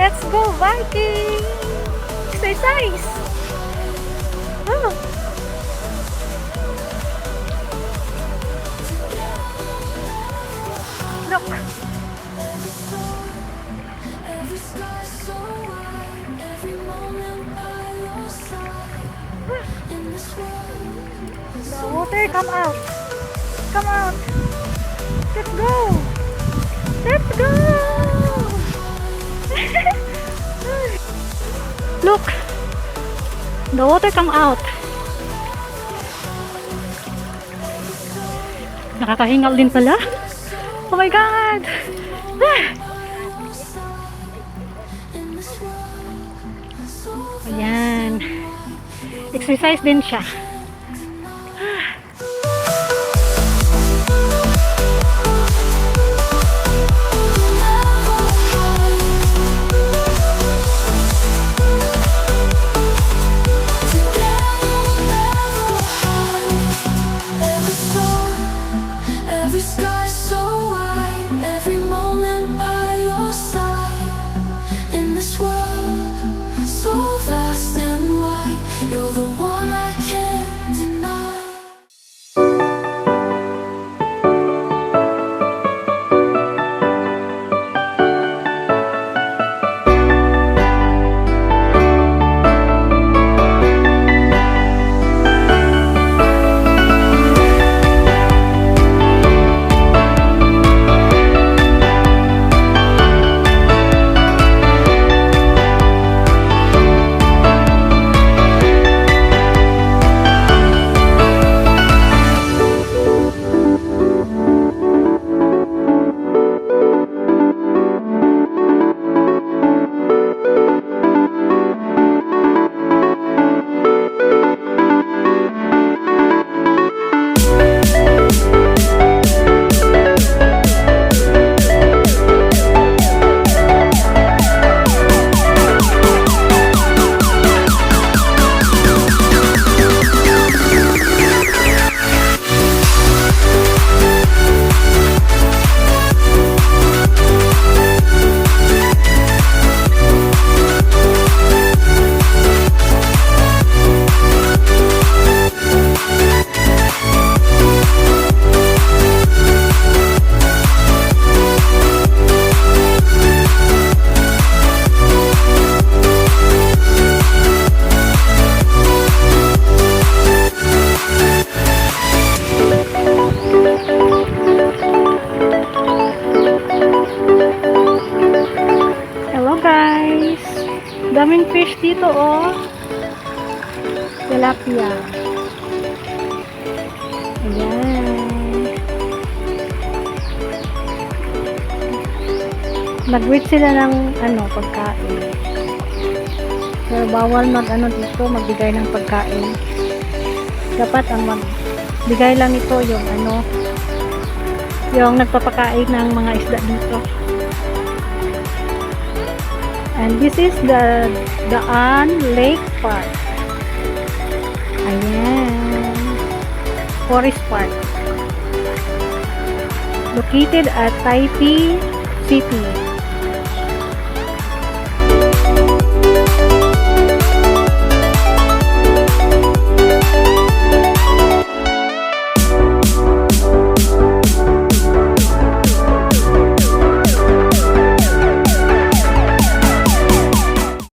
Let's go biking! Exercise! Oh. Look! The water come out! Come out! Let's go! Let's go! Look! The water come out. Nakakahingal din pala. Oh my God! Ayan. Exercise din siya. Daming fish dito, oh. Tilapia. Ayan. Nag-wait sila ng pagkain. Pero bawal dito, magbigay ng pagkain. Dapat ang magbigay lang ito yung nagpapakain ng mga isda dito. And this is the Daan Park. Ayan. Forest Park. Located at Taipei City.